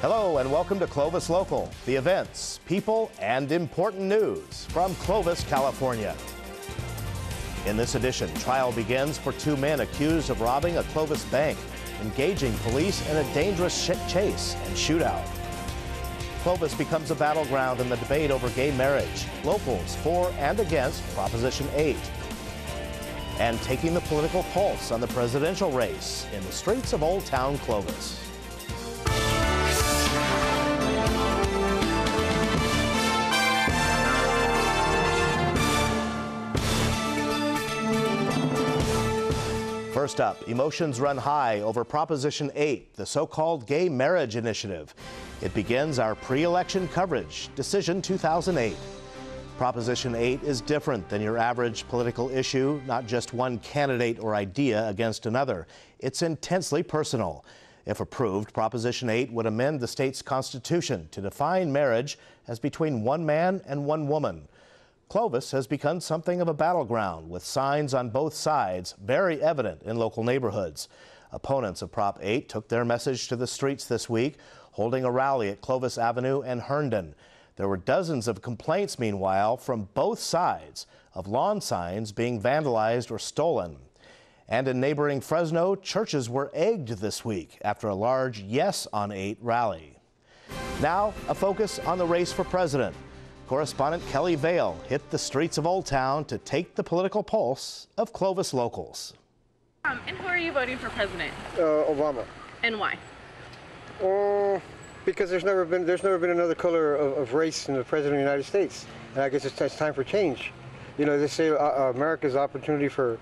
Hello and welcome to Clovis Local, the events, people, and important news from Clovis, California. In this edition, trial begins for two men accused of robbing a Clovis bank, engaging police in a dangerous chase and shootout. Clovis becomes a battleground in the debate over gay marriage, locals for and against Proposition 8. And taking the political pulse on the presidential race in the streets of Old Town Clovis. First up, emotions run high over Proposition 8, the so-called gay marriage initiative. It begins our pre-election coverage, Decision 2008. Proposition 8 is different than your average political issue, not just one candidate or idea against another. It's intensely personal. If approved, Proposition 8 would amend the state's constitution to define marriage as between one man and one woman. Clovis has become something of a battleground, with signs on both sides very evident in local neighborhoods. Opponents of Prop 8 took their message to the streets this week, holding a rally at Clovis Avenue and Herndon. There were dozens of complaints, meanwhile, from both sides of lawn signs being vandalized or stolen. And in neighboring Fresno, churches were egged this week after a large Yes on 8 rally. Now, a focus on the race for president. Correspondent Kelly Vale hit the streets of Old Town to take the political pulse of Clovis locals. And who are you voting for president? Obama. And why? Because there's never been another color of race in the president of the United States, and I guess it's time for change. You know, they say America's opportunity for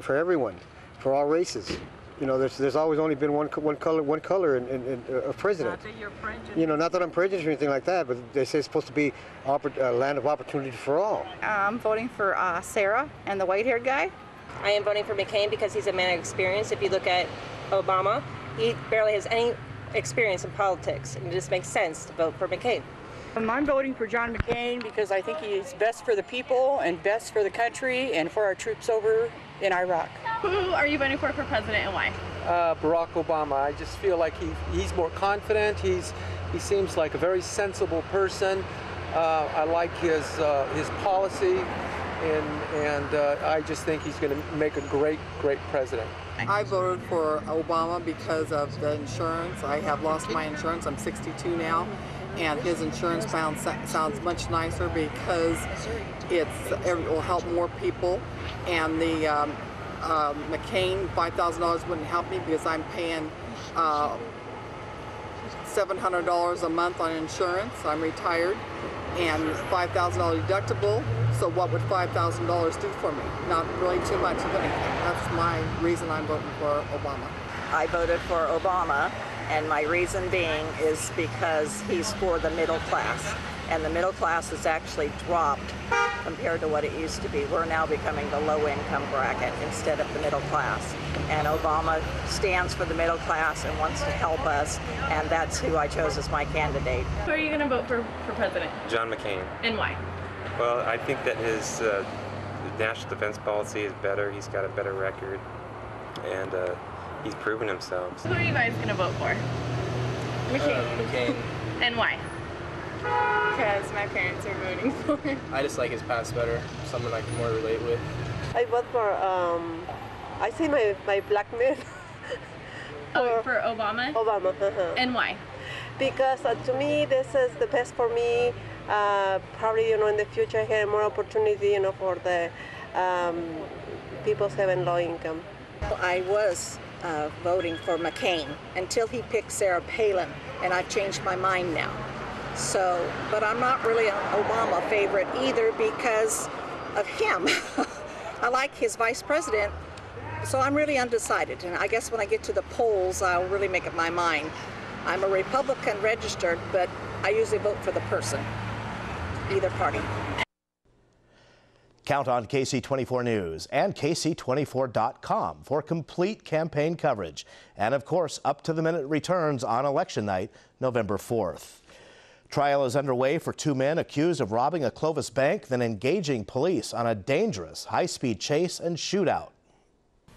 everyone, for all races. You know, there's always only been one color in a president. Not that you're prejudiced. You know, not that I'm prejudiced or anything like that, but they say it's supposed to be a land of opportunity for all. I'm voting for Sarah and the white-haired guy. I am voting for McCain because he's a man of experience. If you look at Obama, he barely has any experience in politics, and it just makes sense to vote for McCain. I'm voting for John McCain because I think he's best for the people and best for the country and for our troops over in Iraq. Who are you voting for president and why? Barack Obama. I just feel like he's more confident. He seems like a very sensible person. I like his policy, and I just think he's going to make a great president. I voted for Obama because of the insurance. I have lost my insurance. I'm 62 now, and his insurance plan sounds much nicer because it will help more people. And the McCain $5,000 wouldn't help me because I'm paying $700 a month on insurance. I'm retired, and $5,000 deductible. So what would $5,000 do for me? Not really too much of anything. That's my reason I'm voting for Obama. I voted for Obama, and my reason being is because he's for the middle class. And the middle class has actually dropped compared to what it used to be. We're now becoming the low-income bracket instead of the middle class. And Obama stands for the middle class and wants to help us, and that's who I chose as my candidate. Who are you going to vote for president? John McCain. And why? Well, I think that his national defense policy is better. He's got a better record, and he's proven himself. Who are you guys going to vote for? McCain. And why? Because my parents are voting for him. I just like his past better, something I can more relate with. I vote for, I say my black man. For Obama? Obama, And why? Because to me, this is the best for me. Probably, in the future, I have more opportunity, for the people having low income. I was voting for McCain until he picked Sarah Palin, and I've changed my mind now. So, but I'm not really an Obama favorite either because of him. I like his vice president, so I'm really undecided. And I guess when I get to the polls, I'll really make up my mind. I'm a Republican registered, but I usually vote for the person, either party. Count on KSEE 24 News and KSEE24.com for complete campaign coverage. And of course, up-to-the-minute returns on election night, November 4th. Trial is underway for two men accused of robbing a Clovis bank, then engaging police on a dangerous high-speed chase and shootout.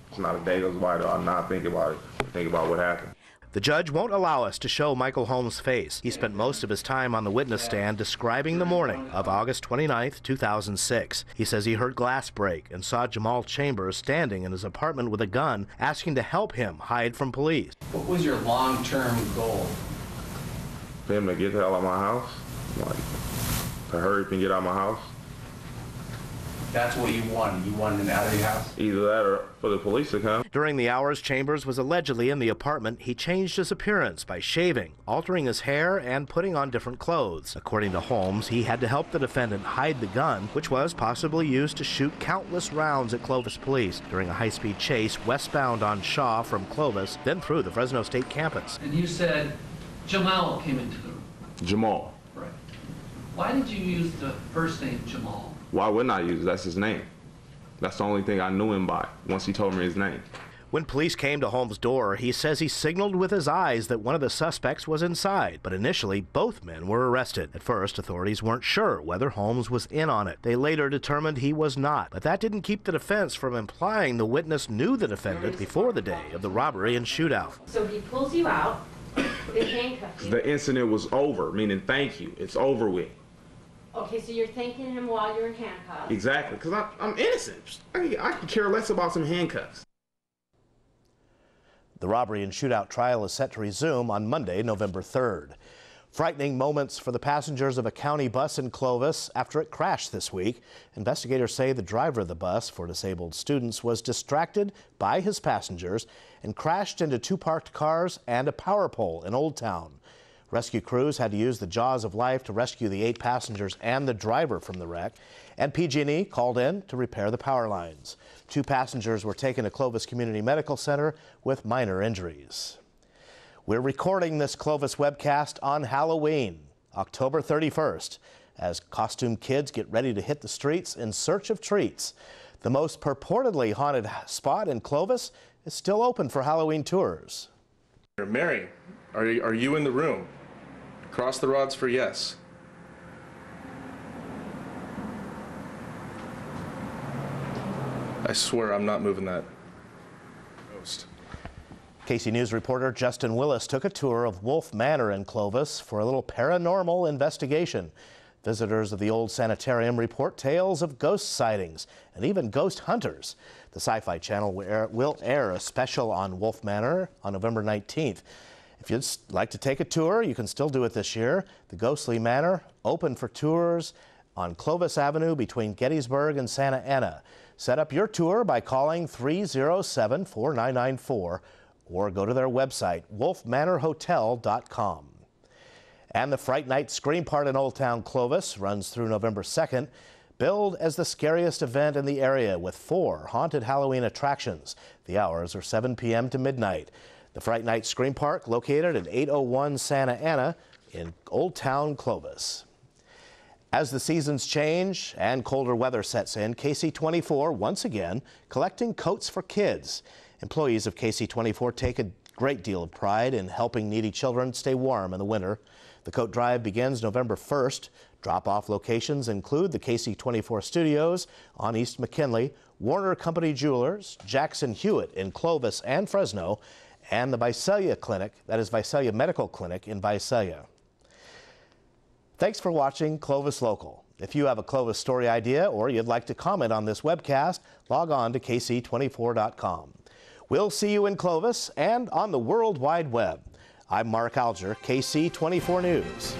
It's not a day goes by that I'm not thinking about it, think about what happened. The judge won't allow us to show Michael Holmes' face. He spent most of his time on the witness stand describing the morning of August 29, 2006. He says he heard glass break and saw Jamal Chambers standing in his apartment with a gun, asking to help him hide from police. What was your long-term goal? For him to get the hell out of my house, like to hurry up and get out of my house. That's what you wanted? You wanted him out of your house? Either that or for the police to come. During the hours Chambers was allegedly in the apartment, he changed his appearance by shaving, altering his hair, and putting on different clothes. According to Holmes, he had to help the defendant hide the gun, which was possibly used to shoot countless rounds at Clovis police during a high-speed chase westbound on Shaw from Clovis, then through the Fresno State campus. And you said Jamal came into the room. Jamal. Right. Why did you use the first name Jamal? Why wouldn't I use it? That's his name. That's the only thing I knew him by once he told me his name. When police came to Holmes' door, he says he signaled with his eyes that one of the suspects was inside, but initially both men were arrested. At first, authorities weren't sure whether Holmes was in on it. They later determined he was not, but that didn't keep the defense from implying the witness knew the defendant before the day of the robbery and shootout. So he pulls you out, they handcuff you. The incident was over, meaning thank you, it's over with. Okay, so you're thanking him while you're in handcuffs. Exactly, because I'm innocent. I could care less about some handcuffs. The robbery and shootout trial is set to resume on Monday, November 3rd. Frightening moments for the passengers of a county bus in Clovis after it crashed this week. Investigators say the driver of the bus for disabled students was distracted by his passengers and crashed into two parked cars and a power pole in Old Town. Rescue crews had to use the jaws of life to rescue the 8 passengers and the driver from the wreck, and PG&E called in to repair the power lines. 2 passengers were taken to Clovis Community Medical Center with minor injuries. We're recording this Clovis webcast on Halloween, October 31st, as costume kids get ready to hit the streets in search of treats. The most purportedly haunted spot in Clovis is still open for Halloween tours. Mary, are you in the room? Cross the rods for yes. I swear I'm not moving that ghost. KSEE News reporter Justin Willis took a tour of Wolf Manor in Clovis for a little paranormal investigation. Visitors of the old sanitarium report tales of ghost sightings and even ghost hunters. The Sci-Fi Channel will air a special on Wolf Manor on November 19th. If you'd like to take a tour, you can still do it this year. The Ghostly Manor, open for tours on Clovis Avenue between Gettysburg and Santa Ana. Set up your tour by calling 307-4994 or go to their website, wolfmanorhotel.com. And the Fright Night Scream Part in Old Town Clovis runs through November 2nd. Billed as the scariest event in the area with 4 haunted Halloween attractions. The hours are 7 p.m. to midnight. The Fright Night Scream Park, located at 801 Santa Ana in Old Town Clovis. As the seasons change and colder weather sets in, KSEE24 once again collecting coats for kids. Employees of KSEE24 take a great deal of pride in helping needy children stay warm in the winter. The coat drive begins November 1st. Drop-off locations include the KSEE24 studios on East McKinley, Warner Company Jewelers, Jackson Hewitt in Clovis and Fresno, and the Visalia Clinic, that is Visalia Medical Clinic in Visalia. Thanks for watching Clovis Local. If you have a Clovis story idea or you'd like to comment on this webcast, log on to KSEE24.com. We'll see you in Clovis and on the World Wide Web. I'm Mark Alger, KSEE24 News.